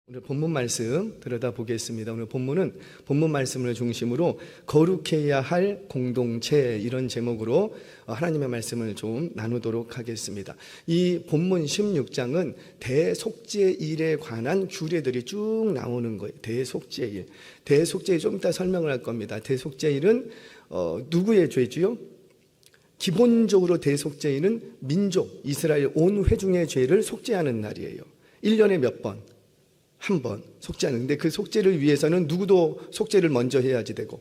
오늘 본문 말씀 들여다보겠습니다. 오늘 본문은 본문 말씀을 중심으로 거룩해야 할 공동체, 이런 제목으로 하나님의 말씀을 좀 나누도록 하겠습니다. 이 본문 16장은 대속죄일에 관한 규례들이 쭉 나오는 거예요. 대속죄일. 대속죄일 좀 이따 설명을 할 겁니다. 대속죄일은 누구의 죄지요? 기본적으로 대속죄일은 민족 이스라엘 온 회중의 죄를 속죄하는 날이에요. 1년에 몇 번? 한 번 속죄하는데, 그 속죄를 위해서는 누구도 속죄를 먼저 해야지 되고,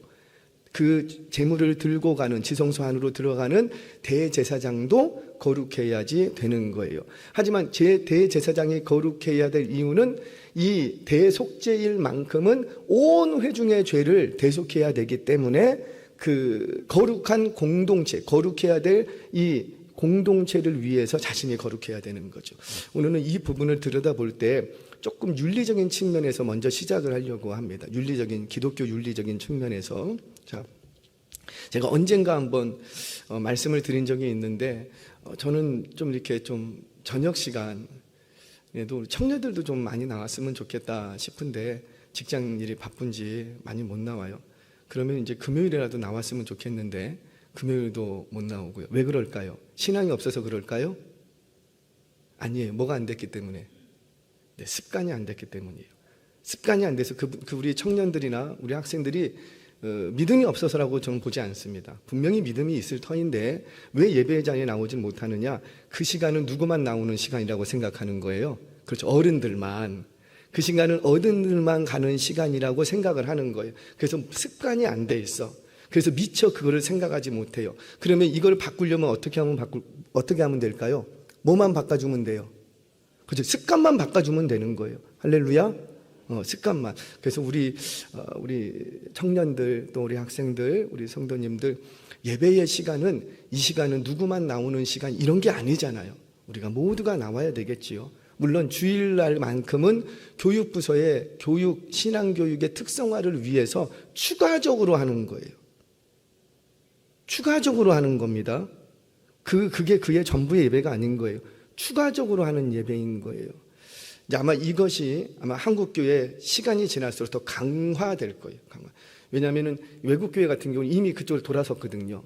그 제물을 들고 가는 지성소 안으로 들어가는 대제사장도 거룩해야지 되는 거예요. 하지만 대제사장이 거룩해야 될 이유는 이 대속죄일만큼은 온 회중의 죄를 대속해야 되기 때문에 그 거룩한 공동체, 거룩해야 될 이 공동체를 위해서 자신이 거룩해야 되는 거죠. 오늘은 이 부분을 들여다볼 때 조금 윤리적인 측면에서 먼저 시작을 하려고 합니다. 윤리적인, 기독교 윤리적인 측면에서. 자, 제가 언젠가 한번 말씀을 드린 적이 있는데, 저는 좀 이렇게 좀 저녁 시간에도 청년들도 좀 많이 나왔으면 좋겠다 싶은데, 직장 일이 바쁜지 많이 못 나와요. 그러면 이제 금요일이라도 나왔으면 좋겠는데 금요일도 못 나오고요. 왜 그럴까요? 신앙이 없어서 그럴까요? 아니에요. 뭐가 안 됐기 때문에. 네, 습관이 안 됐기 때문이에요. 습관이 안 돼서 우리 청년들이나 우리 학생들이 믿음이 없어서라고 저는 보지 않습니다. 분명히 믿음이 있을 터인데 왜 예배 자리에 나오지 못하느냐? 그 시간은 누구만 나오는 시간이라고 생각하는 거예요. 그렇죠. 어른들만. 그 시간은 어른들만 가는 시간이라고 생각을 하는 거예요. 그래서 습관이 안 돼 있어. 그래서 미처 그거를 생각하지 못해요. 그러면 이걸 바꾸려면 어떻게 하면 될까요? 뭐만 바꿔주면 돼요? 그렇죠. 습관만 바꿔주면 되는 거예요. 할렐루야. 습관만. 그래서 우리 청년들, 또 우리 학생들, 우리 성도님들, 예배의 시간은, 이 시간은 누구만 나오는 시간, 이런 게 아니잖아요. 우리가 모두가 나와야 되겠지요. 물론 주일날만큼은 교육부서의 신앙교육의 특성화를 위해서 추가적으로 하는 거예요. 추가적으로 하는 겁니다. 그게 그의 전부의 예배가 아닌 거예요. 추가적으로 하는 예배인 거예요. 아마 이것이 한국교회 시간이 지날수록 더 강화될 거예요. 왜냐하면 외국교회 같은 경우는 이미 그쪽으로 돌아섰거든요.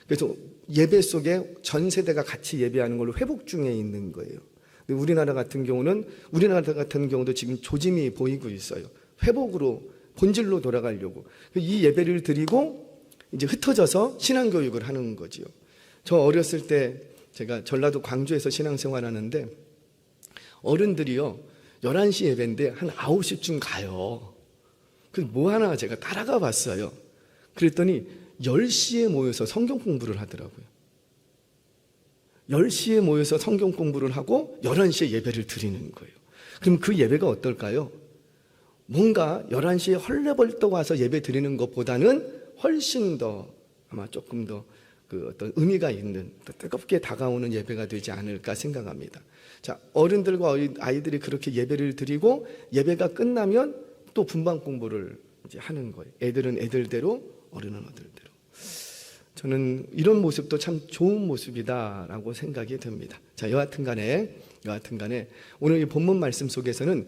그래서 예배 속에 전 세대가 같이 예배하는 걸로 회복 중에 있는 거예요. 우리나라 같은 경우도 지금 조짐이 보이고 있어요. 회복으로, 본질로 돌아가려고. 이 예배를 드리고 이제 흩어져서 신앙교육을 하는 거지요. 저 어렸을 때 제가 전라도 광주에서 신앙생활 하는데, 어른들이요 11시 예배인데 한 9시쯤 가요. 그래서 뭐 하나 제가 따라가 봤어요. 그랬더니 10시에 모여서 성경 공부를 하더라고요. 10시에 모여서 성경 공부를 하고 11시에 예배를 드리는 거예요. 그럼 그 예배가 어떨까요? 뭔가 11시에 헐레벌떡 와서 예배 드리는 것보다는 훨씬 더, 아마 조금 더 그 어떤 의미가 있는, 더 뜨겁게 다가오는 예배가 되지 않을까 생각합니다. 자, 어른들과 아이들이 그렇게 예배를 드리고 예배가 끝나면 또 분방 공부를 이제 하는 거예요. 애들은 애들대로, 어른은 어른대로. 저는 이런 모습도 참 좋은 모습이다라고 생각이 듭니다. 자, 여하튼 간에 오늘 이 본문 말씀 속에서는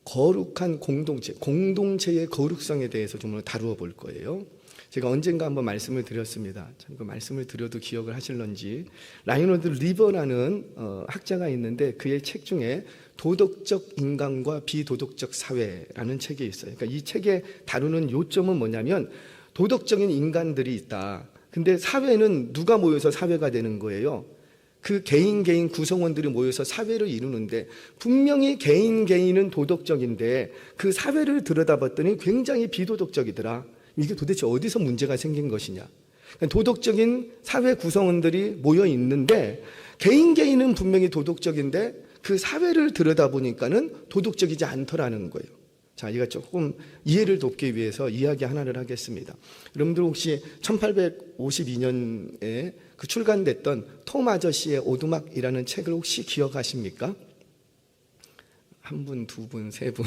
거룩한 공동체의 거룩성에 대해서 좀 다루어 볼 거예요. 제가 언젠가 한번 말씀을 드렸습니다. 그 말씀을 드려도 기억을 하실런지. 라이너드 리버라는 학자가 있는데, 그의 책 중에 도덕적 인간과 비도덕적 사회라는 책이 있어요. 그러니까 이 책에 다루는 요점은 뭐냐면, 도덕적인 인간들이 있다. 근데 사회는 누가 모여서 사회가 되는 거예요? 그 개인 구성원들이 모여서 사회를 이루는데, 분명히 개인은 도덕적인데 그 사회를 들여다봤더니 굉장히 비도덕적이더라. 이게 도대체 어디서 문제가 생긴 것이냐? 도덕적인 사회 구성원들이 모여 있는데 개인은 분명히 도덕적인데 그 사회를 들여다보니까는 도덕적이지 않더라는 거예요. 자, 이거 조금 이해를 돕기 위해서 이야기 하나를 하겠습니다. 여러분들 혹시 1852년에 그 출간됐던 톰 아저씨의 오두막이라는 책을 혹시 기억하십니까? 한 분, 두 분, 세 분,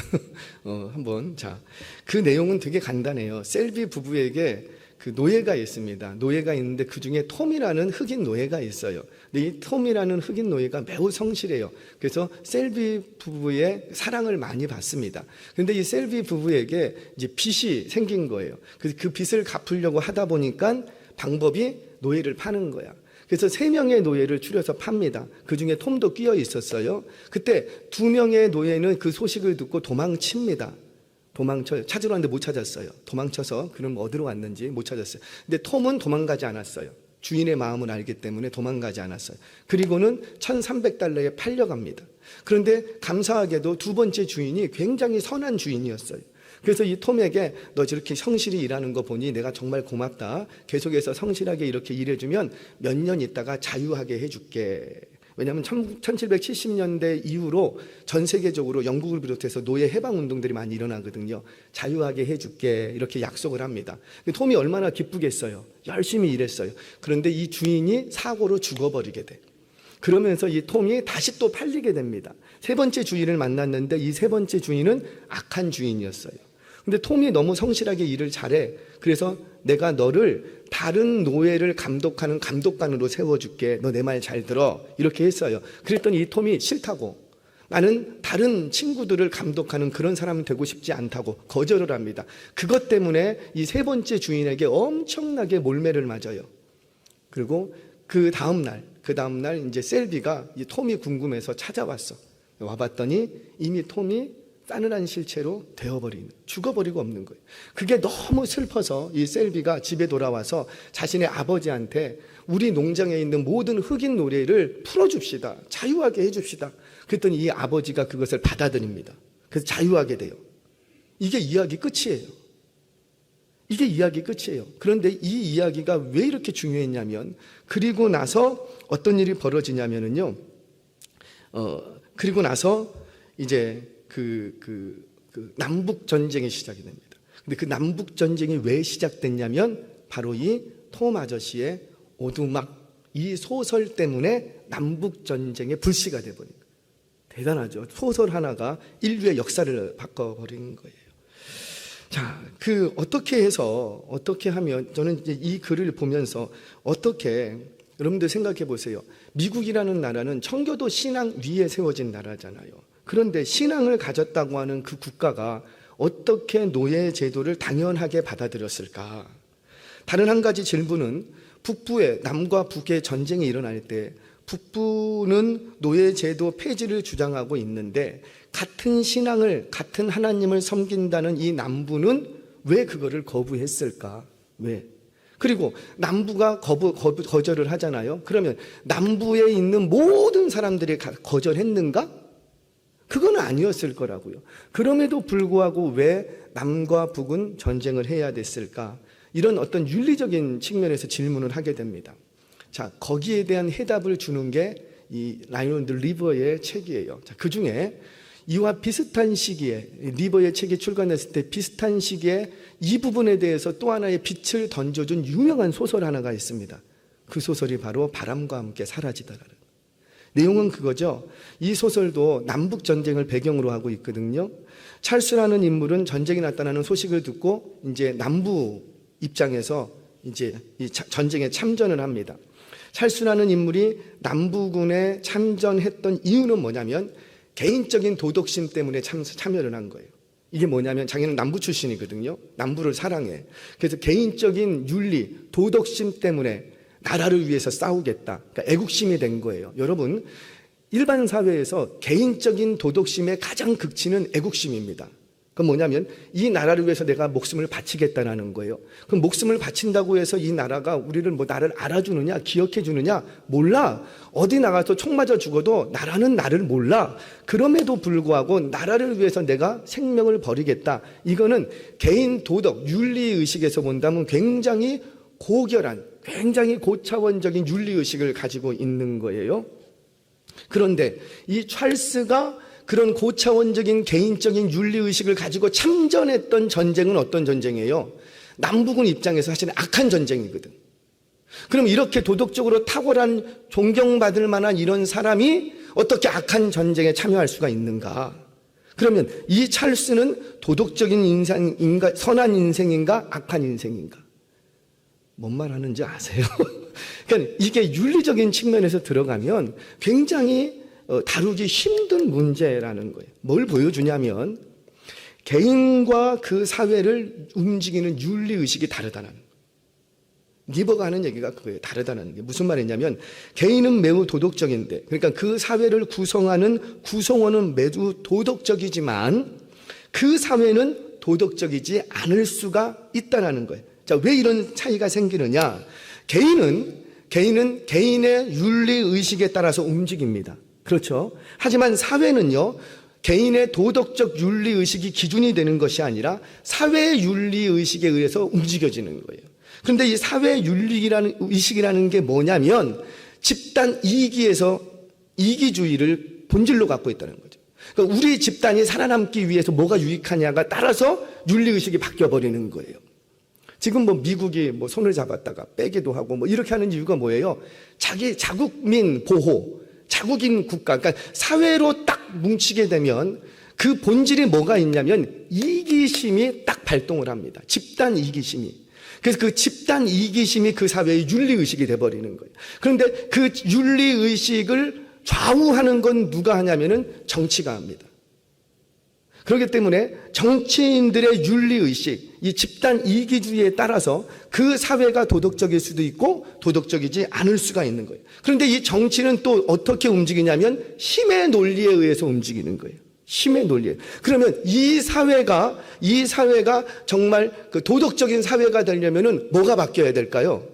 한번. 자, 그 내용은 되게 간단해요. 셀비 부부에게 그 노예가 있습니다. 노예가 있는데 그 중에 톰이라는 흑인 노예가 있어요. 근데 이 톰이라는 흑인 노예가 매우 성실해요. 그래서 셀비 부부의 사랑을 많이 받습니다. 그런데 이 셀비 부부에게 이제 빚이 생긴 거예요. 그래서 그 빚을 갚으려고 하다 보니까 방법이 노예를 파는 거야. 그래서 3명의 노예를 추려서 팝니다. 그 중에 톰도 끼어 있었어요. 그때 2명의 노예는 그 소식을 듣고 도망칩니다. 도망쳐요. 찾으러 왔는데 못 찾았어요. 도망쳐서 그럼 어디로 왔는지 못 찾았어요. 근데 톰은 도망가지 않았어요. 주인의 마음을 알기 때문에 도망가지 않았어요. 그리고는 $1,300에 팔려갑니다. 그런데 감사하게도 2번째 주인이 굉장히 선한 주인이었어요. 그래서 이 톰에게 너 저렇게 성실히 일하는 거 보니 내가 정말 고맙다. 계속해서 성실하게 이렇게 일해주면 몇 년 있다가 자유하게 해줄게. 왜냐하면 1770년대 이후로 전 세계적으로 영국을 비롯해서 노예 해방 운동들이 많이 일어나거든요. 자유하게 해줄게 이렇게 약속을 합니다. 톰이 얼마나 기쁘겠어요. 열심히 일했어요. 그런데 이 주인이 사고로 죽어버리게 돼. 그러면서 이 톰이 다시 또 팔리게 됩니다. 3번째 주인을 만났는데 이 3번째 주인은 악한 주인이었어요. 근데 톰이 너무 성실하게 일을 잘해. 그래서 내가 너를 다른 노예를 감독하는 감독관으로 세워줄게. 너 내 말 잘 들어. 이렇게 했어요. 그랬더니 이 톰이 싫다고. 나는 다른 친구들을 감독하는 그런 사람이 되고 싶지 않다고 거절을 합니다. 그것 때문에 이 3번째 주인에게 엄청나게 몰매를 맞아요. 그리고 그 다음날 이제 셀비가 이 톰이 궁금해서 찾아왔어. 와봤더니 이미 톰이 싸늘한 실체로 되어버리는, 죽어버리고 없는 거예요. 그게 너무 슬퍼서 이 셀비가 집에 돌아와서 자신의 아버지한테 우리 농장에 있는 모든 흑인 노예를 풀어줍시다. 자유하게 해줍시다. 그랬더니 이 아버지가 그것을 받아들입니다. 그래서 자유하게 돼요. 이게 이야기 끝이에요. 이게 이야기 끝이에요. 그런데 이 이야기가 왜 이렇게 중요했냐면, 그리고 나서 어떤 일이 벌어지냐면요. 그리고 나서 이제 그 남북 전쟁이 시작이 됩니다. 근데 그 남북 전쟁이 왜 시작됐냐면 바로 이 톰 아저씨의 오두막 이 소설 때문에 남북 전쟁의 불씨가 돼 버린 거예요. 대단하죠. 소설 하나가 인류의 역사를 바꿔버린 거예요. 자, 어떻게 하면 저는 이제 이 글을 보면서 여러분들 생각해 보세요. 미국이라는 나라는 청교도 신앙 위에 세워진 나라잖아요. 그런데 신앙을 가졌다고 하는 그 국가가 어떻게 노예 제도를 당연하게 받아들였을까? 다른 한 가지 질문은 북부에 남과 북의 전쟁이 일어날 때 북부는 노예 제도 폐지를 주장하고 있는데 같은 신앙을 같은 하나님을 섬긴다는 이 남부는 왜 그거를 거부했을까? 왜? 그리고 남부가 거절을 하잖아요. 그러면 남부에 있는 모든 사람들이 거절했는가? 그건 아니었을 거라고요. 그럼에도 불구하고 왜 남과 북은 전쟁을 해야 됐을까? 이런 어떤 윤리적인 측면에서 질문을 하게 됩니다. 자, 거기에 대한 해답을 주는 게 이 라이논드 리버의 책이에요. 자, 그 중에 이와 비슷한 시기에 리버의 책이 출간했을 때 비슷한 시기에 이 부분에 대해서 또 하나의 빛을 던져준 유명한 소설 하나가 있습니다. 그 소설이 바로 바람과 함께 사라지다라는. 내용은 그거죠. 이 소설도 남북 전쟁을 배경으로 하고 있거든요. 찰스라는 인물은 전쟁이 났다는 소식을 듣고 이제 남부 입장에서 이제 이 전쟁에 참전을 합니다. 찰스라는 인물이 남부군에 참전했던 이유는 뭐냐면 개인적인 도덕심 때문에 참여를 한 거예요. 이게 뭐냐면 자기는 남부 출신이거든요. 남부를 사랑해. 그래서 개인적인 윤리, 도덕심 때문에 나라를 위해서 싸우겠다. 그러니까 애국심이 된 거예요. 여러분, 일반 사회에서 개인적인 도덕심의 가장 극치는 애국심입니다. 그건 뭐냐면 이 나라를 위해서 내가 목숨을 바치겠다는 거예요. 그럼 목숨을 바친다고 해서 이 나라가 우리를 나를 알아주느냐, 기억해 주느냐? 몰라. 어디 나가서 총 맞아 죽어도 나라는 나를 몰라. 그럼에도 불구하고 나라를 위해서 내가 생명을 버리겠다. 이거는 개인 도덕, 윤리의식에서 본다면 굉장히 고결한, 굉장히 고차원적인 윤리의식을 가지고 있는 거예요. 그런데 이 찰스가 그런 고차원적인 개인적인 윤리의식을 가지고 참전했던 전쟁은 어떤 전쟁이에요? 남북은 입장에서 사실은 악한 전쟁이거든. 그럼 이렇게 도덕적으로 탁월한 존경받을 만한 이런 사람이 어떻게 악한 전쟁에 참여할 수가 있는가? 그러면 이 찰스는 도덕적인 인생인가, 선한 인생인가, 악한 인생인가? 뭔 말 하는지 아세요? 그러니까 이게 윤리적인 측면에서 들어가면 굉장히 다루기 힘든 문제라는 거예요. 뭘 보여주냐면 개인과 그 사회를 움직이는 윤리의식이 다르다는 거예요. 니버가 하는 얘기가 그거예요. 다르다는 게 무슨 말이냐면 개인은 매우 도덕적인데, 그러니까 그 사회를 구성하는 구성원은 매우 도덕적이지만 그 사회는 도덕적이지 않을 수가 있다는 거예요. 자, 왜 이런 차이가 생기느냐? 개인은 개인의 윤리의식에 따라서 움직입니다. 그렇죠? 하지만 사회는요, 개인의 도덕적 윤리의식이 기준이 되는 것이 아니라 사회의 윤리의식에 의해서 움직여지는 거예요. 그런데 이 사회 윤리라는 의식이라는 게 뭐냐면 집단 이기에서 이기주의를 본질로 갖고 있다는 거죠. 그러니까 우리 집단이 살아남기 위해서 뭐가 유익하냐가 따라서 윤리의식이 바뀌어버리는 거예요. 지금 뭐 미국이 뭐 손을 잡았다가 빼기도 하고 뭐 이렇게 하는 이유가 뭐예요? 자기 자국민 보호, 자국인 국가, 그러니까 사회로 딱 뭉치게 되면 그 본질이 뭐가 있냐면 이기심이 딱 발동을 합니다. 집단 이기심이. 그래서 그 집단 이기심이 그 사회의 윤리의식이 돼버리는 거예요. 그런데 그 윤리의식을 좌우하는 건 누가 하냐면은 정치가 합니다. 그렇기 때문에 정치인들의 윤리의식, 이 집단 이기주의에 따라서 그 사회가 도덕적일 수도 있고 도덕적이지 않을 수가 있는 거예요. 그런데 이 정치는 또 어떻게 움직이냐면 힘의 논리에 의해서 움직이는 거예요. 힘의 논리에. 그러면 이 사회가 정말 그 도덕적인 사회가 되려면은 뭐가 바뀌어야 될까요?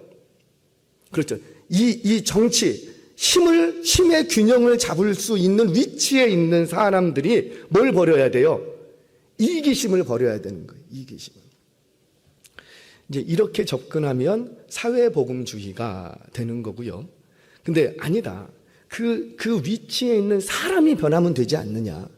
그렇죠. 이 정치, 힘의 균형을 잡을 수 있는 위치에 있는 사람들이 뭘 버려야 돼요? 이기심을 버려야 되는 거예요. 이기심을. 이제 이렇게 접근하면 사회복음주의가 되는 거고요. 근데 아니다. 그 위치에 있는 사람이 변하면 되지 않느냐.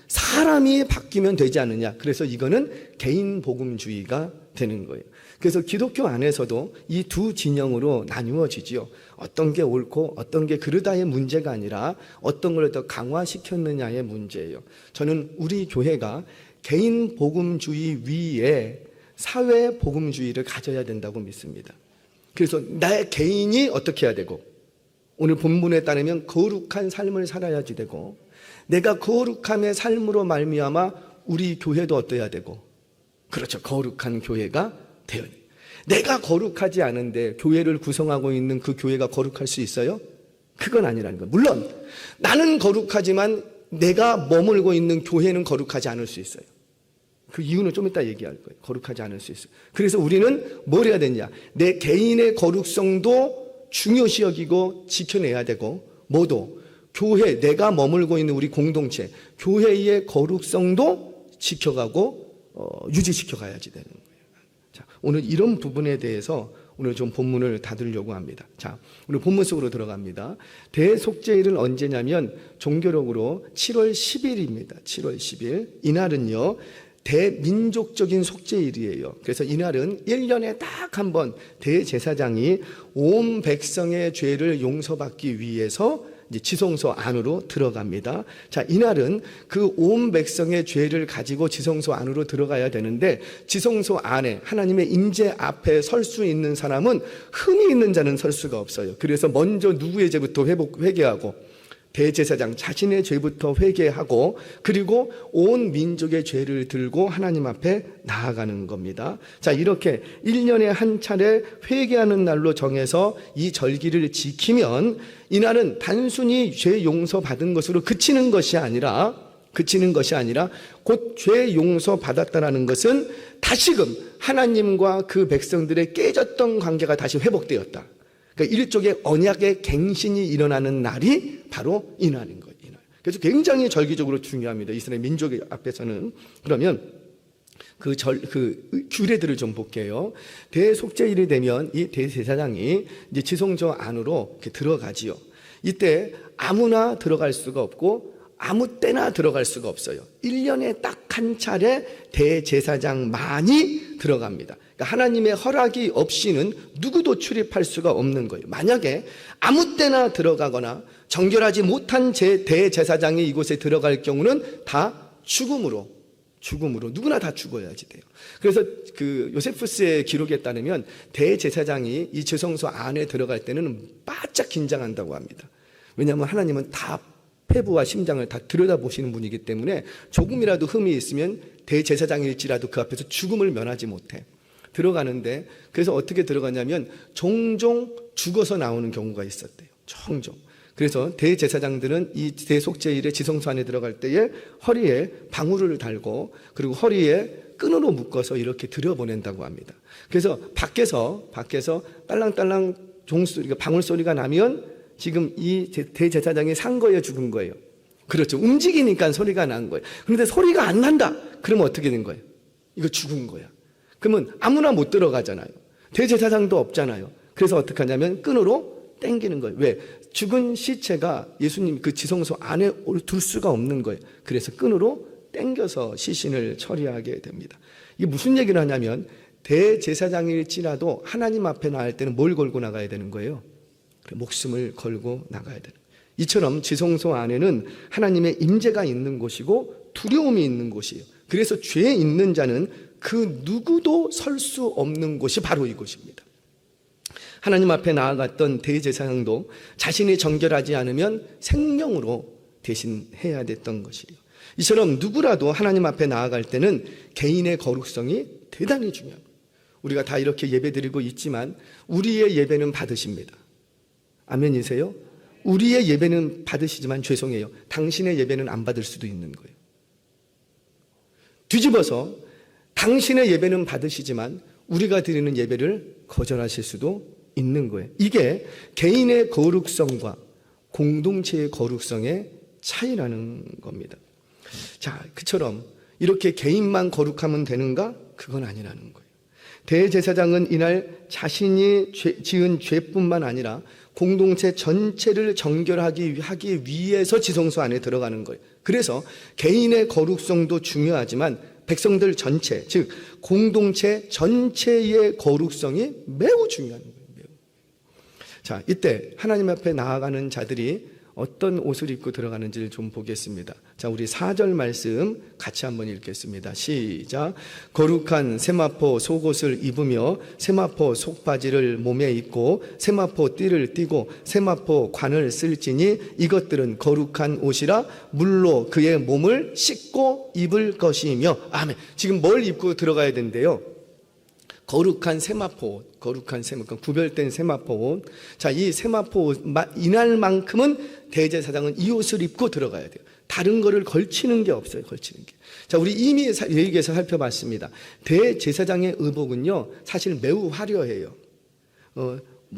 사람이 바뀌면 되지 않느냐. 그래서 이거는 개인복음주의가 되는 거예요. 그래서 기독교 안에서도 이 두 진영으로 나누어지지요. 어떤 게 옳고 어떤 게 그르다의 문제가 아니라 어떤 걸 더 강화시켰느냐의 문제예요. 저는 우리 교회가 개인복음주의 위에 사회복음주의를 가져야 된다고 믿습니다. 그래서 나의 개인이 어떻게 해야 되고, 오늘 본문에 따르면 거룩한 삶을 살아야지 되고, 내가 거룩함의 삶으로 말미암아 우리 교회도 어떠해야 되고, 그렇죠, 거룩한 교회가 되어야 돼요. 내가 거룩하지 않은데 교회를 구성하고 있는 그 교회가 거룩할 수 있어요? 그건 아니라는 거예요. 물론 나는 거룩하지만 내가 머물고 있는 교회는 거룩하지 않을 수 있어요. 그 이유는 좀 이따 얘기할 거예요. 거룩하지 않을 수 있어요. 그래서 우리는 뭘 해야 되냐? 내 개인의 거룩성도 중요시 여기고 지켜내야 되고, 모두 교회, 내가 머물고 있는 우리 공동체, 교회의 거룩성도 지켜가고 유지시켜 가야지 되는 거예요. 자, 오늘 이런 부분에 대해서 오늘 좀 본문을 닫으려고 합니다. 자, 오늘 본문 속으로 들어갑니다. 대속죄일은 언제냐면 종교력으로 7월 10일입니다. 7월 10일. 이날은요, 대민족적인 속죄일이에요. 그래서 이날은 1년에 딱 한 번 대제사장이 온 백성의 죄를 용서받기 위해서 이제 지성소 안으로 들어갑니다. 자, 이날은 그 온 백성의 죄를 가지고 지성소 안으로 들어가야 되는데, 지성소 안에 하나님의 임재 앞에 설 수 있는 사람은 흠이 있는 자는 설 수가 없어요. 그래서 먼저 누구의 죄부터 회개하고, 대제사장 자신의 죄부터 회개하고, 그리고 온 민족의 죄를 들고 하나님 앞에 나아가는 겁니다. 자, 이렇게 1년에 한 차례 회개하는 날로 정해서 이 절기를 지키면 이날은 단순히 죄 용서 받은 것으로 그치는 것이 아니라 곧 죄 용서 받았다라는 것은 다시금 하나님과 그 백성들의 깨졌던 관계가 다시 회복되었다. 그러니까 일종의 언약의 갱신이 일어나는 날이 바로 이 날인 거예요. 이 날. 그래서 굉장히 절기적으로 중요합니다. 이스라엘 민족 앞에서는. 그러면 그 규례들을 좀 볼게요. 대속죄일이 되면 이 대제사장이 이제 지성소 안으로 이렇게 들어가지요. 이때 아무나 들어갈 수가 없고 아무 때나 들어갈 수가 없어요. 1년에 딱 한 차례 대제사장만이 들어갑니다. 그러니까 하나님의 허락이 없이는 누구도 출입할 수가 없는 거예요. 만약에 아무 때나 들어가거나 정결하지 못한 대제사장이 이곳에 들어갈 경우는 다 죽음으로 죽음으로. 누구나 다 죽어야지 돼요. 그래서 그 요세푸스의 기록에 따르면 대제사장이 이 지성소 안에 들어갈 때는 바짝 긴장한다고 합니다. 왜냐하면 하나님은 다 폐부와 심장을 다 들여다보시는 분이기 때문에 조금이라도 흠이 있으면 대제사장일지라도 그 앞에서 죽음을 면하지 못해 들어가는데, 그래서 어떻게 들어가냐면 종종 죽어서 나오는 경우가 있었대요. 종종. 그래서 대제사장들은 이 대속제일의 지성소 안에 들어갈 때에 허리에 방울을 달고 그리고 허리에 끈으로 묶어서 이렇게 들여보낸다고 합니다. 그래서 밖에서 딸랑딸랑 종소리가, 방울 소리가 나면 지금 이 대제사장이 산 거예요, 죽은 거예요? 그렇죠. 움직이니까 소리가 난 거예요. 그런데 소리가 안 난다. 그러면 어떻게 된 거예요? 이거 죽은 거야. 그러면 아무나 못 들어가잖아요. 대제사장도 없잖아요. 그래서 어떻게 하냐면 끈으로 땡기는 거예요. 왜? 죽은 시체가 예수님 그 지성소 안에 둘 수가 없는 거예요. 그래서 끈으로 땡겨서 시신을 처리하게 됩니다. 이게 무슨 얘기를 하냐면 대제사장일지라도 하나님 앞에 나갈 때는 뭘 걸고 나가야 되는 거예요? 목숨을 걸고 나가야 되는 거예요. 이처럼 지성소 안에는 하나님의 임재가 있는 곳이고 두려움이 있는 곳이에요. 그래서 죄 있는 자는 그 누구도 설 수 없는 곳이 바로 이곳입니다. 하나님 앞에 나아갔던 대제사장도 자신이 정결하지 않으면 생명으로 대신해야 됐던 것이에요. 이처럼 누구라도 하나님 앞에 나아갈 때는 개인의 거룩성이 대단히 중요합니다. 우리가 다 이렇게 예배드리고 있지만 우리의 예배는 받으십니다. 아멘이세요? 우리의 예배는 받으시지만 죄송해요. 당신의 예배는 안 받을 수도 있는 거예요. 뒤집어서 당신의 예배는 받으시지만 우리가 드리는 예배를 거절하실 수도 있는 거예요. 이게 개인의 거룩성과 공동체의 거룩성의 차이라는 겁니다. 자, 그처럼 이렇게 개인만 거룩하면 되는가? 그건 아니라는 거예요. 대제사장은 이날 자신이 지은 죄뿐만 아니라 공동체 전체를 정결하기 위해서 지성소 안에 들어가는 거예요. 그래서 개인의 거룩성도 중요하지만 백성들 전체, 즉 공동체 전체의 거룩성이 매우 중요한 거예요. 매우. 자, 이때 하나님 앞에 나아가는 자들이 어떤 옷을 입고 들어가는지를 좀 보겠습니다. 자, 우리 4절 말씀 같이 한번 읽겠습니다. 시작. 거룩한 세마포 속옷을 입으며 세마포 속바지를 몸에 입고 세마포 띠를 띠고 세마포 관을 쓸지니 이것들은 거룩한 옷이라 물로 그의 몸을 씻고 입을 것이며. 아멘. 지금 뭘 입고 들어가야 된대요? 거룩한 세마포, 구별된 세마포 옷. 자, 이 세마포 옷, 이날만큼은 대제사장은 이 옷을 입고 들어가야 돼요. 다른 거를 걸치는 게 없어요. 걸치는 게. 자, 우리 이미 얘기해서 살펴봤습니다. 대제사장의 의복은요, 사실 매우 화려해요.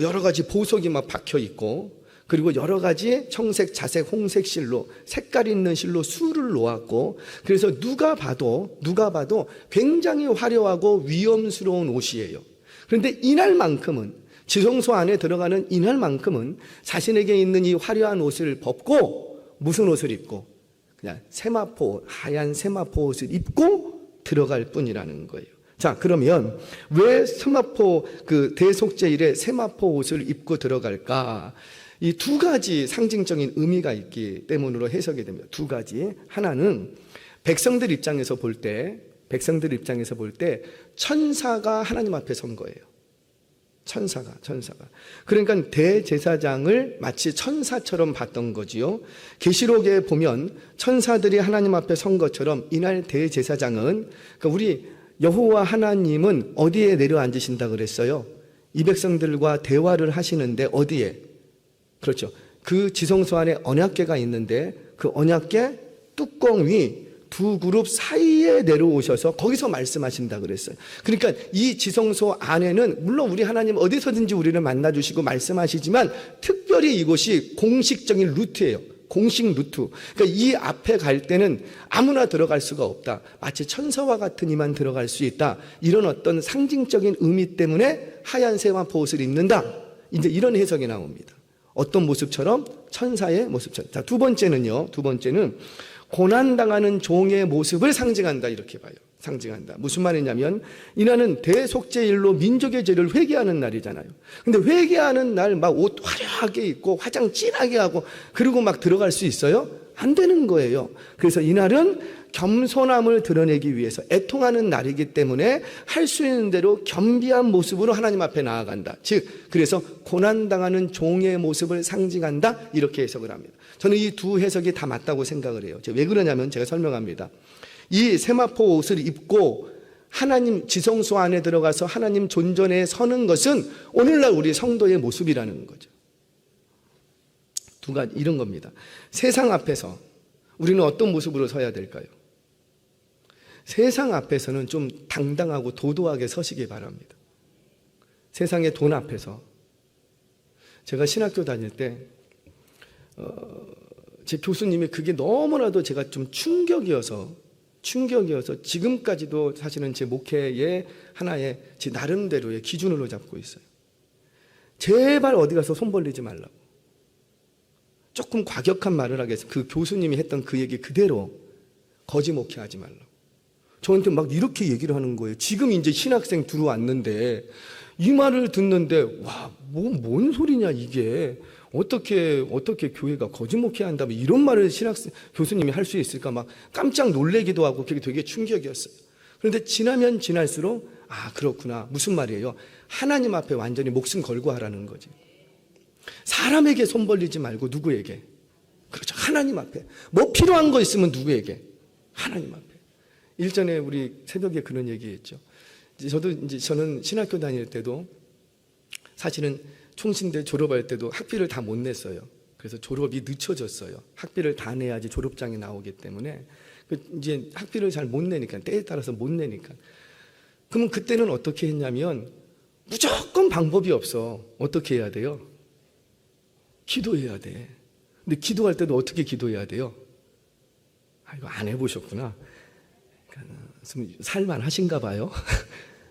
여러 가지 보석이 막 박혀 있고, 그리고 여러 가지 청색, 자색, 홍색 실로, 색깔 있는 실로 술을 놓았고, 그래서 누가 봐도 굉장히 화려하고 위험스러운 옷이에요. 그런데 이날만큼은, 지성소 안에 들어가는 이날만큼은 자신에게 있는 이 화려한 옷을 벗고 무슨 옷을 입고 그냥 세마포, 하얀 세마포 옷을 입고 들어갈 뿐이라는 거예요. 자, 그러면 왜 세마포, 그 대속제일에 세마포 옷을 입고 들어갈까? 이 두 가지 상징적인 의미가 있기 때문으로 해석이 됩니다. 두 가지. 하나는 백성들 입장에서 볼 때 천사가 하나님 앞에 선 거예요. 천사가. 그러니까 대제사장을 마치 천사처럼 봤던 거지요. 계시록에 보면 천사들이 하나님 앞에 선 것처럼 이날 대제사장은, 그러니까 우리 여호와 하나님은 어디에 내려앉으신다 그랬어요? 이 백성들과 대화를 하시는데 어디에? 그렇죠. 그 지성소 안에 언약궤가 있는데 그 언약궤 뚜껑 위 두 그룹 사이에 내려오셔서 거기서 말씀하신다 그랬어요. 그러니까 이 지성소 안에는 물론 우리 하나님 어디서든지 우리를 만나주시고 말씀하시지만 특별히 이곳이 공식적인 루트예요. 공식 루트. 그러니까 이 앞에 갈 때는 아무나 들어갈 수가 없다. 마치 천사와 같은 이만 들어갈 수 있다. 이런 어떤 상징적인 의미 때문에 하얀 세마포 옷을 입는다. 이제 이런 해석이 나옵니다. 어떤 모습처럼? 천사의 모습처럼. 자, 두 번째는 고난당하는 종의 모습을 상징한다, 이렇게 봐요. 상징한다. 무슨 말이냐면 이날은 대속제일로 민족의 죄를 회개하는 날이잖아요. 근데 회개하는 날 막 옷 화려하게 입고 화장 진하게 하고 그리고 막 들어갈 수 있어요? 안 되는 거예요. 그래서 이날은 겸손함을 드러내기 위해서 애통하는 날이기 때문에 할 수 있는 대로 겸비한 모습으로 하나님 앞에 나아간다. 즉 그래서 고난당하는 종의 모습을 상징한다, 이렇게 해석을 합니다. 저는 이 두 해석이 다 맞다고 생각을 해요. 왜 그러냐면 제가 설명합니다. 이 세마포 옷을 입고 하나님 지성소 안에 들어가서 하나님 존전에 서는 것은 오늘날 우리 성도의 모습이라는 거죠. 두 가지 이런 겁니다. 세상 앞에서 우리는 어떤 모습으로 서야 될까요? 세상 앞에서는 좀 당당하고 도도하게 서시기 바랍니다. 세상의 돈 앞에서. 제가 신학교 다닐 때 제 교수님이 그게 너무나도 제가 좀 충격이어서 지금까지도 사실은 제 목회의 하나의 제 나름대로의 기준으로 잡고 있어요. 제발 어디 가서 손 벌리지 말라고. 조금 과격한 말을 하겠어요. 그 교수님이 했던 그 얘기 그대로 거지 목회하지 말라고. 저한테 막 이렇게 얘기를 하는 거예요. 지금 이제 신학생 들어왔는데 이 말을 듣는데 와, 뭔 소리냐 이게. 어떻게 교회가 거짓 목회한다면 이런 말을 신학생 교수님이 할 수 있을까 막 깜짝 놀래기도 하고 그게 되게 충격이었어요. 그런데 지나면 지날수록 아 그렇구나. 무슨 말이에요? 하나님 앞에 완전히 목숨 걸고 하라는 거지. 사람에게 손 벌리지 말고 누구에게? 그렇죠. 하나님 앞에. 뭐 필요한 거 있으면 누구에게? 하나님 앞에. 일전에 우리 새벽에 그런 얘기했죠. 저는 신학교 다닐 때도 사실은 총신대 졸업할 때도 학비를 다 못 냈어요. 그래서 졸업이 늦춰졌어요. 학비를 다 내야지 졸업장이 나오기 때문에 이제 학비를 잘 못 내니까 때에 따라서 못 내니까. 그러면 그때는 어떻게 했냐면 무조건 방법이 없어. 어떻게 해야 돼요? 기도해야 돼. 근데 기도할 때도 어떻게 기도해야 돼요? 아, 이거 안 해보셨구나. 살만하신가 봐요.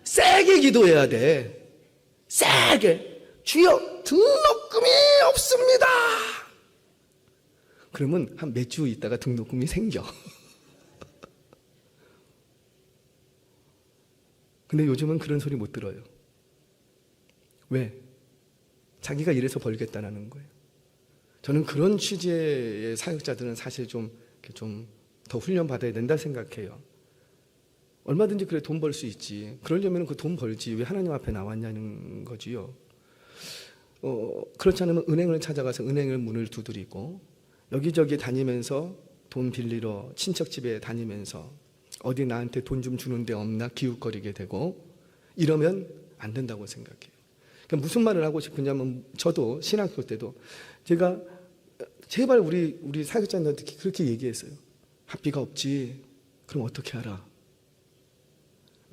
세게 기도해야 돼. 세게. 주여 등록금이 없습니다. 그러면 한 몇 주 있다가 등록금이 생겨. 근데 요즘은 그런 소리 못 들어요. 왜? 자기가 이래서 벌겠다는 거예요. 저는 그런 취지의 사역자들은 사실 좀 더 훈련 받아야 된다 생각해요. 얼마든지 그래 돈 벌 수 있지. 그러려면 그 돈 벌지. 왜 하나님 앞에 나왔냐는 거지요. 그렇지 않으면 은행을 찾아가서 은행을 문을 두드리고 여기저기 다니면서 돈 빌리러 친척 집에 다니면서 어디 나한테 돈 좀 주는 데 없나 기웃거리게 되고 이러면 안 된다고 생각해요. 그러니까 무슨 말을 하고 싶으냐면 저도 신학교 때도 제가 제발 우리 사역자들한테 그렇게 얘기했어요. 학비가 없지. 그럼 어떻게 하라?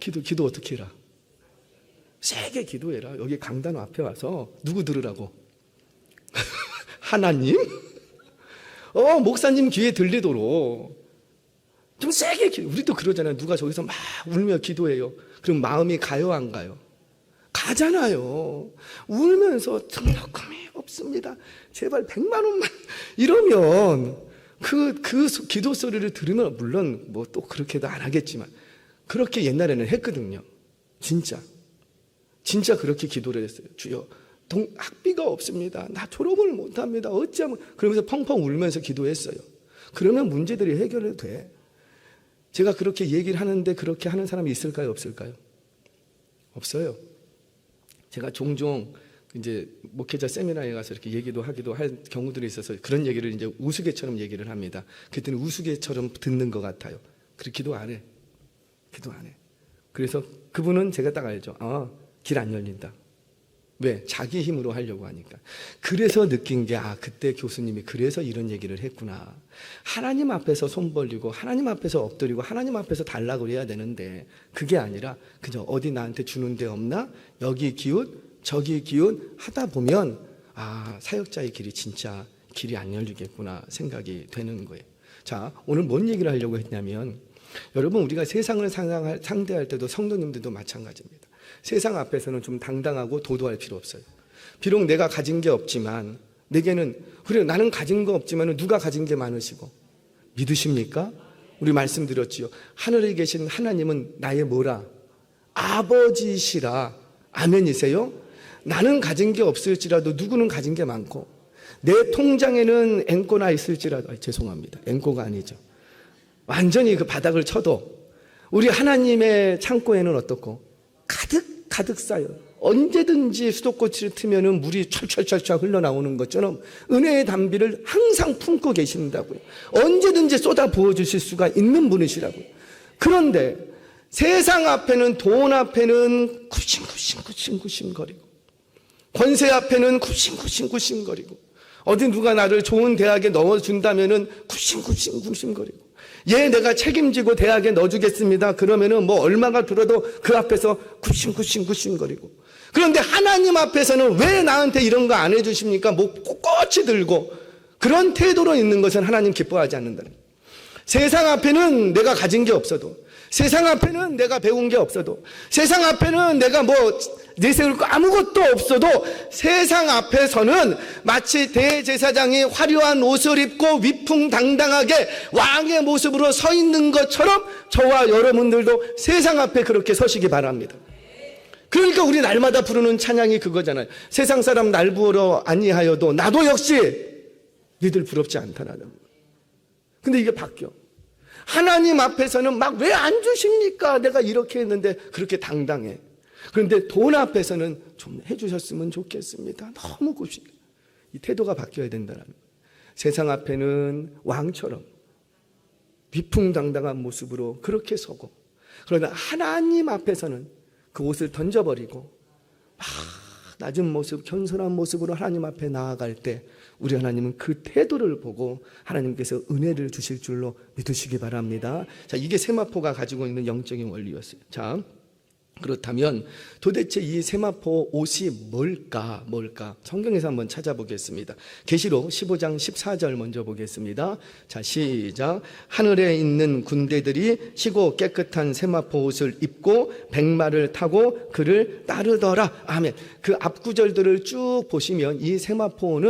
기도 어떻게 해라? 세게 기도해라. 여기 강단 앞에 와서 누구 들으라고? 하나님? 목사님 귀에 들리도록 좀 세게 우리도 그러잖아요. 누가 저기서 막 울며 기도해요. 그럼 마음이 가요 안 가요? 가잖아요. 울면서 등록금이 없습니다. 제발 100만 원만 이러면 그 기도 소리를 들으면 물론 뭐 또 그렇게도 안 하겠지만 그렇게 옛날에는 했거든요. 진짜 그렇게 기도를 했어요. 주여 학비가 없습니다. 나 졸업을 못합니다. 어찌하면 그러면서 펑펑 울면서 기도했어요. 그러면 문제들이 해결이 돼. 제가 그렇게 얘기를 하는데 그렇게 하는 사람이 있을까요? 없을까요? 없어요. 제가 종종 이제 목회자 세미나에 가서 이렇게 얘기도 하기도 할 경우들이 있어서 그런 얘기를 이제 우스개처럼 얘기를 합니다. 그때는 우스개처럼 듣는 것 같아요. 그래 기도 안 해. 그래서 그분은 제가 딱 알죠. 길 안 열린다. 왜? 자기 힘으로 하려고 하니까. 그래서 느낀 게 그때 교수님이 그래서 이런 얘기를 했구나. 하나님 앞에서 손 벌리고 하나님 앞에서 엎드리고 하나님 앞에서 달라고 그래야 되는데 그게 아니라 그저 어디 나한테 주는 데 없나? 여기 기웃 저기 기웃 하다 보면 사역자의 길이 진짜 길이 안 열리겠구나 생각이 되는 거예요. 자, 오늘 뭔 얘기를 하려고 했냐면 여러분 우리가 세상을 상대할 때도 성도님들도 마찬가지입니다. 세상 앞에서는 좀 당당하고 도도할 필요 없어요. 비록 내가 가진 게 없지만 내게는 그래 나는 가진 거 없지만 누가 가진 게 많으시고 믿으십니까? 우리 말씀드렸지요. 하늘에 계신 하나님은 나의 뭐라? 아버지시라. 아멘이세요? 나는 가진 게 없을지라도 누구는 가진 게 많고 내 통장에는 앵꼬나 있을지라도, 죄송합니다. 앵꼬가 아니죠. 완전히 그 바닥을 쳐도 우리 하나님의 창고에는 어떻고? 가득 쌓여요. 언제든지 수도꼭지를 트면은 물이 철철철철 흘러나오는 것처럼 은혜의 담비를 항상 품고 계신다고요. 언제든지 쏟아 부어주실 수가 있는 분이시라고요. 그런데 세상 앞에는, 돈 앞에는 굽신굽신거리고, 권세 앞에는 굽신굽신거리고, 어디 누가 나를 좋은 대학에 넣어준다면은 굽신거리고, 내가 책임지고 대학에 넣어주겠습니다. 그러면은 뭐 얼마가 들어도 그 앞에서 굽신거리고. 그런데 하나님 앞에서는 왜 나한테 이런 거 안 해주십니까? 뭐 꼿꼿이 들고 그런 태도로 있는 것은 하나님 기뻐하지 않는다는 거예요. 세상 앞에는 내가 가진 게 없어도, 세상 앞에는 내가 배운 게 없어도, 세상 앞에는 내가 뭐 내세울 거 아무것도 없어도 세상 앞에서는 마치 대제사장이 화려한 옷을 입고 위풍당당하게 왕의 모습으로 서 있는 것처럼 저와 여러분들도 세상 앞에 그렇게 서시기 바랍니다. 그러니까 우리 날마다 부르는 찬양이 그거잖아요. 세상 사람 날 부러워 아니하여도 나도 역시 니들 부럽지 않다라는. 근데 이게 바뀌어. 하나님 앞에서는 막 왜 안 주십니까? 내가 이렇게 했는데 그렇게 당당해. 그런데 돈 앞에서는 좀 해주셨으면 좋겠습니다. 너무 굽시. 이 태도가 바뀌어야 된다는 거예요. 세상 앞에는 왕처럼 위풍당당한 모습으로 그렇게 서고, 그러나 하나님 앞에서는 그 옷을 던져버리고 막 낮은 모습, 겸손한 모습으로 하나님 앞에 나아갈 때 우리 하나님은 그 태도를 보고 하나님께서 은혜를 주실 줄로 믿으시기 바랍니다. 자, 이게 세마포가 가지고 있는 영적인 원리였어요. 자, 그렇다면 도대체 이 세마포 옷이 뭘까? 성경에서 한번 찾아보겠습니다. 계시록 15장 14절 먼저 보겠습니다. 자, 시작. 하늘에 있는 군대들이 희고 깨끗한 세마포 옷을 입고 백마를 타고 그를 따르더라. 아멘. 그 앞구절들을 쭉 보시면 이 세마포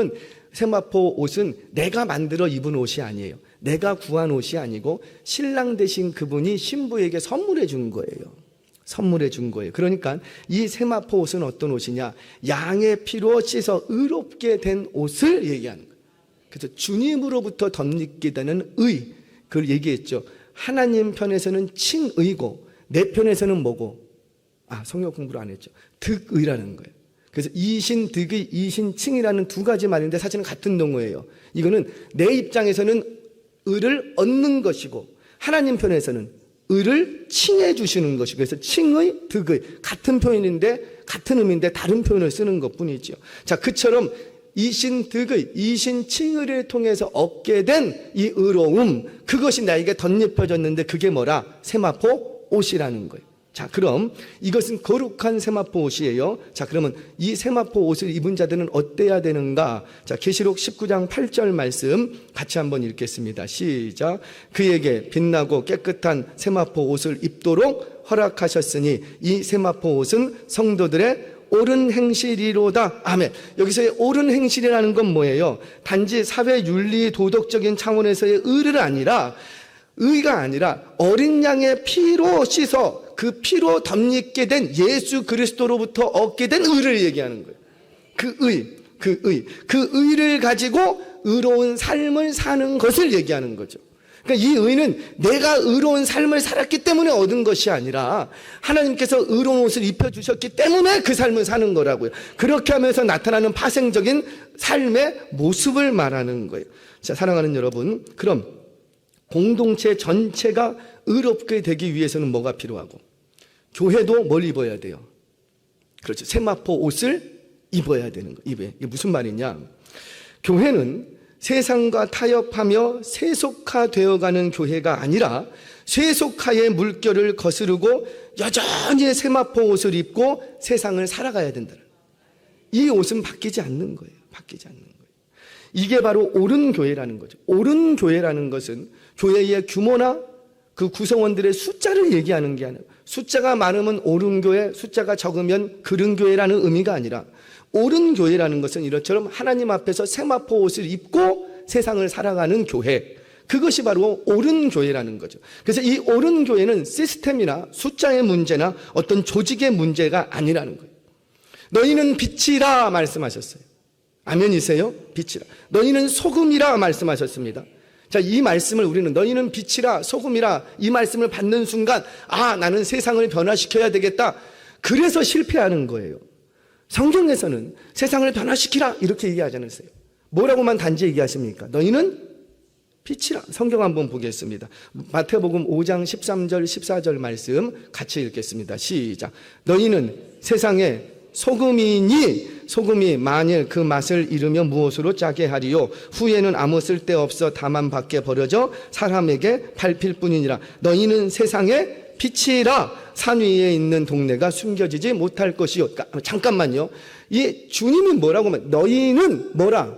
옷은 내가 만들어 입은 옷이 아니에요. 내가 구한 옷이 아니고 신랑 되신 그분이 신부에게 선물해 준 거예요. 그러니까 이 세마포 옷은 어떤 옷이냐? 양의 피로 씻어 의롭게 된 옷을 얘기하는 거예요. 그래서 주님으로부터 덧입게 되는 의, 그걸 얘기했죠. 하나님 편에서는 칭의고 내 편에서는 뭐고? 성경 공부를 안 했죠. 득의라는 거예요. 그래서 이신득의, 이신칭이라는 두 가지 말인데 사실은 같은 동어예요. 이거는 내 입장에서는 의를 얻는 것이고 하나님 편에서는 의를 칭해 주시는 것이고, 그래서 칭의, 득의 같은 표현인데 같은 의미인데 다른 표현을 쓰는 것뿐이죠. 자, 그처럼 이신득의, 이신칭의를 통해서 얻게 된 이 의로움, 그것이 나에게 덧입혀졌는데 그게 뭐라? 세마포 옷이라는 거예요. 자, 그럼 이것은 거룩한 세마포 옷이에요. 자, 그러면 이 세마포 옷을 입은 자들은 어때야 되는가? 자, 계시록 19장 8절 말씀 같이 한번 읽겠습니다. 시작. 그에게 빛나고 깨끗한 세마포 옷을 입도록 허락하셨으니 이 세마포 옷은 성도들의 옳은 행실이로다. 아멘. 여기서의 옳은 행실이라는 건 뭐예요? 단지 사회 윤리 도덕적인 차원에서의 의가 아니라 어린 양의 피로 씻어 그 피로 덧입게 된 예수 그리스도로부터 얻게 된 의를 얘기하는 거예요. 그 의를 가지고 의로운 삶을 사는 것을 얘기하는 거죠. 그러니까 이 의는 내가 의로운 삶을 살았기 때문에 얻은 것이 아니라 하나님께서 의로운 옷을 입혀주셨기 때문에 그 삶을 사는 거라고요. 그렇게 하면서 나타나는 파생적인 삶의 모습을 말하는 거예요. 자, 사랑하는 여러분, 그럼 공동체 전체가 의롭게 되기 위해서는 뭐가 필요하고, 교회도 뭘 입어야 돼요? 그렇죠. 세마포 옷을 입어야 되는 거예요. 이게 무슨 말이냐? 교회는 세상과 타협하며 세속화되어가는 교회가 아니라 세속화의 물결을 거스르고 여전히 세마포 옷을 입고 세상을 살아가야 된다. 이 옷은 바뀌지 않는 거예요. 이게 바로 옳은 교회라는 거죠. 옳은 교회라는 것은 교회의 규모나 그 구성원들의 숫자를 얘기하는 게 아니라, 숫자가 많으면 옳은 교회, 숫자가 적으면 그른 교회라는 의미가 아니라, 옳은 교회라는 것은 이렇처럼 하나님 앞에서 세마포 옷을 입고 세상을 살아가는 교회, 그것이 바로 옳은 교회라는 거죠. 그래서 이 옳은 교회는 시스템이나 숫자의 문제나 어떤 조직의 문제가 아니라는 거예요. 너희는 빛이라 말씀하셨어요. 아멘이세요? 빛이라. 너희는 소금이라 말씀하셨습니다. 자, 이 말씀을 우리는 너희는 빛이라 소금이라 이 말씀을 받는 순간 나는 세상을 변화시켜야 되겠다. 그래서 실패하는 거예요. 성경에서는 세상을 변화시키라 이렇게 얘기하지 않으세요. 뭐라고만 단지 얘기하십니까? 너희는 빛이라. 성경 한번 보겠습니다. 마태복음 5장 13절 14절 말씀 같이 읽겠습니다. 시작. 너희는 세상에 소금이니 소금이 만일 그 맛을 잃으면 무엇으로 짜게 하리요? 후에는 아무 쓸데없어 다만 밖에 버려져 사람에게 밟힐 뿐이니라. 너희는 세상의 빛이라. 산 위에 있는 동네가 숨겨지지 못할 것이요. 잠깐만요. 이 주님이 뭐라고 하면 너희는 뭐라?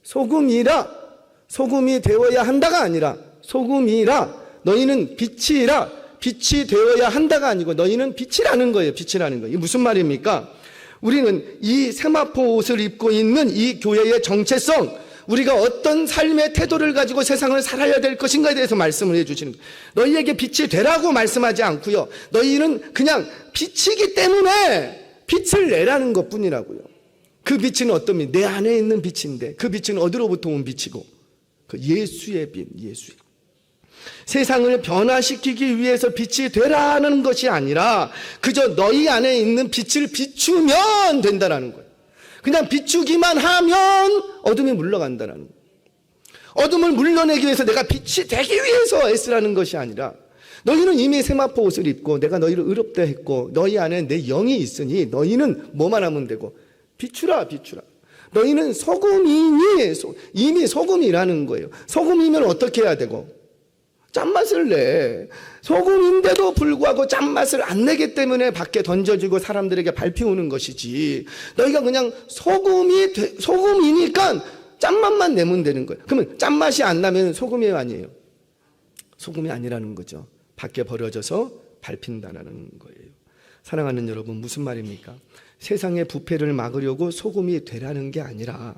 소금이라. 소금이 되어야 한다가 아니라 소금이라. 너희는 빛이라. 빛이 되어야 한다가 아니고 너희는 빛이라는 거예요. 빛이라는 거예요. 이게 무슨 말입니까? 우리는 이 세마포 옷을 입고 있는 이 교회의 정체성, 우리가 어떤 삶의 태도를 가지고 세상을 살아야 될 것인가에 대해서 말씀을 해주시는 거예요. 너희에게 빛이 되라고 말씀하지 않고요. 너희는 그냥 빛이기 때문에 빛을 내라는 것뿐이라고요. 그 빛은 어떤 빛? 내 안에 있는 빛인데 그 빛은 어디로부터 온 빛이고? 그 예수의 빛, 예수의. 세상을 변화시키기 위해서 빛이 되라는 것이 아니라 그저 너희 안에 있는 빛을 비추면 된다는 거예요. 그냥 비추기만 하면 어둠이 물러간다는 거예요. 어둠을 물러내기 위해서 내가 빛이 되기 위해서 애쓰라는 것이 아니라 너희는 이미 세마포 옷을 입고 내가 너희를 의롭다 했고 너희 안에 내 영이 있으니 너희는 뭐만 하면 되고 비추라 비추라. 너희는 소금이니 이미 소금이라는 거예요. 소금이면 어떻게 해야 되고? 짠맛을 내. 소금인데도 불구하고 짠맛을 안 내기 때문에 밖에 던져지고 사람들에게 밟히우는 것이지. 너희가 그냥 소금이니까 짠맛만 내면 되는 거예요. 그러면 짠맛이 안 나면 소금이 아니에요. 소금이 아니라는 거죠. 밖에 버려져서 밟힌다는 거예요. 사랑하는 여러분, 무슨 말입니까? 세상의 부패를 막으려고 소금이 되라는 게 아니라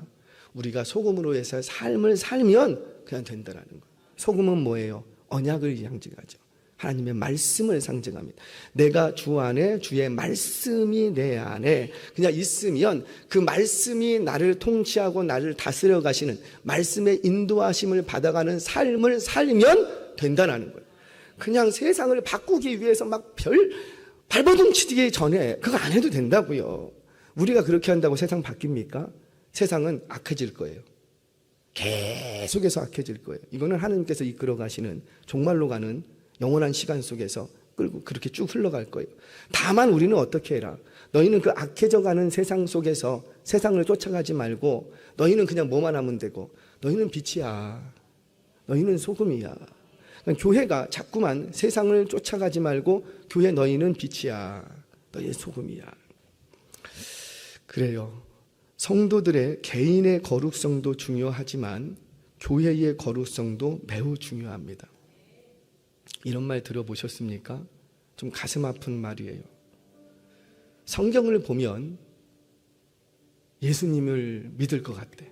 우리가 소금으로 해서 삶을 살면 그냥 된다는 거예요. 소금은 뭐예요? 언약을 상징하죠. 하나님의 말씀을 상징합니다. 내가 주 안에 주의 말씀이 내 안에 그냥 있으면 그 말씀이 나를 통치하고 나를 다스려 가시는 말씀의 인도하심을 받아가는 삶을 살면 된다는 거예요. 그냥 세상을 바꾸기 위해서 막 발버둥 치기 전에 그거 안 해도 된다고요. 우리가 그렇게 한다고 세상 바뀝니까? 세상은 악해질 거예요. 계속해서 악해질 거예요. 이거는 하나님께서 이끌어 가시는 종말로 가는 영원한 시간 속에서 끌고 그렇게 쭉 흘러갈 거예요. 다만 우리는 어떻게 해라? 너희는 그 악해져 가는 세상 속에서 세상을 쫓아가지 말고 너희는 그냥 뭐만 하면 되고 너희는 빛이야. 너희는 소금이야. 교회가 자꾸만 세상을 쫓아가지 말고 교회 너희는 빛이야. 너희 소금이야. 그래요. 성도들의 개인의 거룩성도 중요하지만 교회의 거룩성도 매우 중요합니다. 이런 말 들어보셨습니까? 좀 가슴 아픈 말이에요. 성경을 보면 예수님을 믿을 것 같대.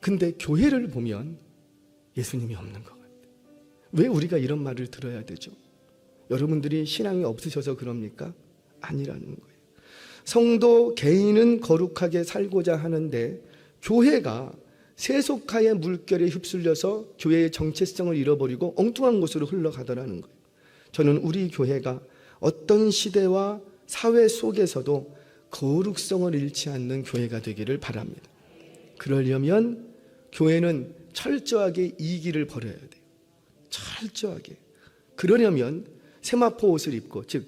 근데 교회를 보면 예수님이 없는 것 같아. 왜 우리가 이런 말을 들어야 되죠? 여러분들이 신앙이 없으셔서 그럽니까? 아니라는 거예요. 성도 개인은 거룩하게 살고자 하는데 교회가 세속화의 물결에 휩쓸려서 교회의 정체성을 잃어버리고 엉뚱한 곳으로 흘러가더라는 거예요. 저는 우리 교회가 어떤 시대와 사회 속에서도 거룩성을 잃지 않는 교회가 되기를 바랍니다. 그러려면 교회는 철저하게 이기를 버려야 돼요. 철저하게. 그러려면 세마포 옷을 입고 즉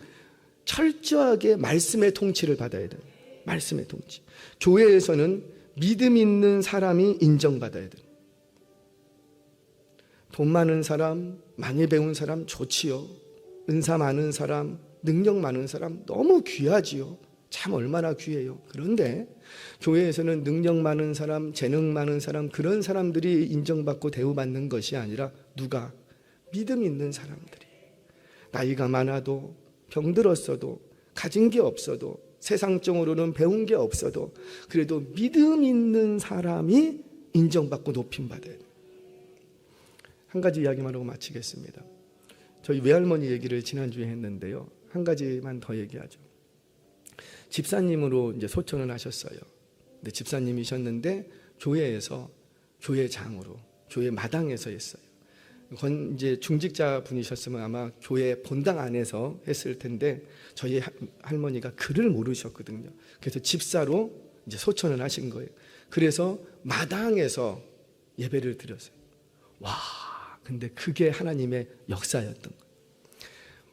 철저하게 말씀의 통치를 받아야 돼요. 말씀의 통치. 교회에서는 믿음 있는 사람이 인정받아야 돼요. 돈 많은 사람, 많이 배운 사람 좋지요. 은사 많은 사람, 능력 많은 사람 너무 귀하지요. 참 얼마나 귀해요. 그런데 교회에서는 능력 많은 사람, 재능 많은 사람 그런 사람들이 인정받고 대우받는 것이 아니라 누가? 믿음 있는 사람들이. 나이가 많아도 병들었어도 가진 게 없어도 세상적으로는 배운 게 없어도 그래도 믿음 있는 사람이 인정받고 높임받아야 돼요. 한 가지 이야기만 하고 마치겠습니다. 저희 외할머니 얘기를 지난주에 했는데요. 한 가지만 더 얘기하죠. 집사님으로 이제 소천을 하셨어요. 근데 집사님이셨는데 교회에서 교회장으로 교회 마당에서 했어요. 이제 중직자 분이셨으면 아마 교회 본당 안에서 했을 텐데 저희 할머니가 글을 모르셨거든요. 그래서 집사로 이제 소천을 하신 거예요. 그래서 마당에서 예배를 드렸어요. 와, 근데 그게 하나님의 역사였던 거예요.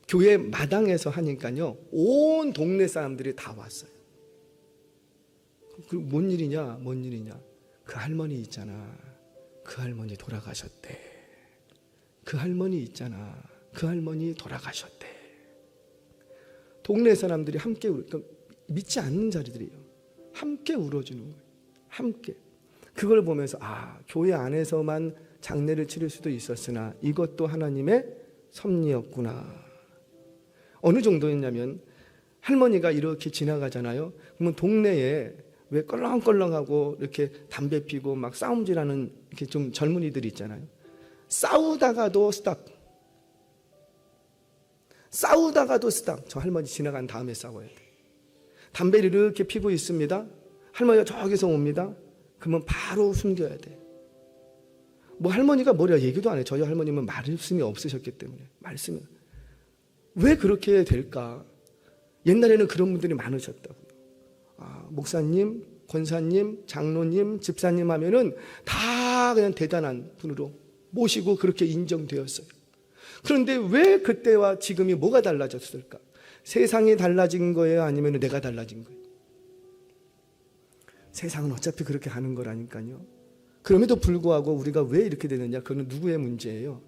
교회 마당에서 하니까요, 온 동네 사람들이 다 왔어요. 뭔 일이냐? 그 할머니 있잖아. 그 할머니 돌아가셨대. 그 할머니 있잖아. 그 할머니 돌아가셨대. 동네 사람들이 함께 그러니까 믿지 않는 자리들이에요. 함께 울어주는 거예요. 함께. 그걸 보면서 교회 안에서만 장례를 치를 수도 있었으나 이것도 하나님의 섭리였구나. 어느 정도였냐면 할머니가 이렇게 지나가잖아요. 그러면 동네에 왜 껄렁껄렁하고 이렇게 담배 피고 막 싸움질하는 이렇게 좀 젊은이들이 있잖아요. 싸우다가도 스탑. 저 할머니 지나간 다음에 싸워야 돼. 담배를 이렇게 피고 있습니다. 할머니가 저기서 옵니다. 그러면 바로 숨겨야 돼. 뭐 할머니가 뭐라 얘기도 안 해. 저희 할머님은 말씀이 없으셨기 때문에. 말씀이. 왜 그렇게 될까? 옛날에는 그런 분들이 많으셨다고요. 목사님, 권사님, 장로님, 집사님 하면은 다 그냥 대단한 분으로 모시고 그렇게 인정되었어요. 그런데 왜 그때와 지금이 뭐가 달라졌을까? 세상이 달라진 거예요? 아니면 내가 달라진 거예요? 세상은 어차피 그렇게 하는 거라니까요. 그럼에도 불구하고 우리가 왜 이렇게 되느냐? 그건 누구의 문제예요?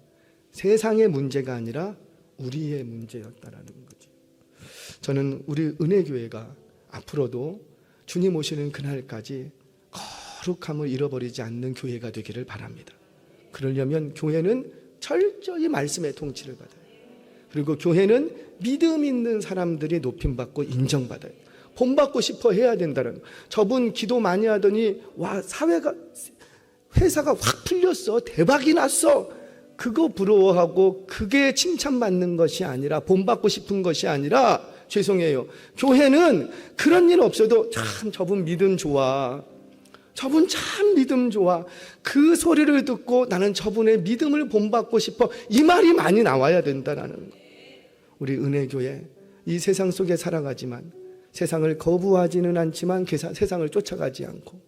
세상의 문제가 아니라 우리의 문제였다라는 거죠. 저는 우리 은혜교회가 앞으로도 주님 오시는 그날까지 거룩함을 잃어버리지 않는 교회가 되기를 바랍니다. 그러려면 교회는 철저히 말씀의 통치를 받아요. 그리고 교회는 믿음 있는 사람들이 높임받고 인정받아요. 본받고 싶어 해야 된다는 거예요. 저분 기도 많이 하더니 회사가 확 풀렸어. 대박이 났어. 그거 부러워하고 그게 칭찬받는 것이 아니라 본받고 싶은 것이 아니라 죄송해요. 교회는 그런 일 없어도 참 저분 믿음 좋아. 저분 참 믿음 좋아. 그 소리를 듣고 나는 저분의 믿음을 본받고 싶어. 이 말이 많이 나와야 된다는 거. 우리 은혜교회 이 세상 속에 살아가지만 세상을 거부하지는 않지만 세상을 쫓아가지 않고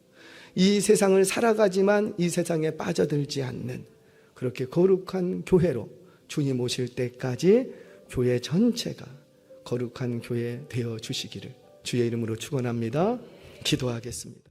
이 세상을 살아가지만 이 세상에 빠져들지 않는 그렇게 거룩한 교회로 주님 오실 때까지 교회 전체가 거룩한 교회 되어 주시기를 주의 이름으로 축원합니다. 기도하겠습니다.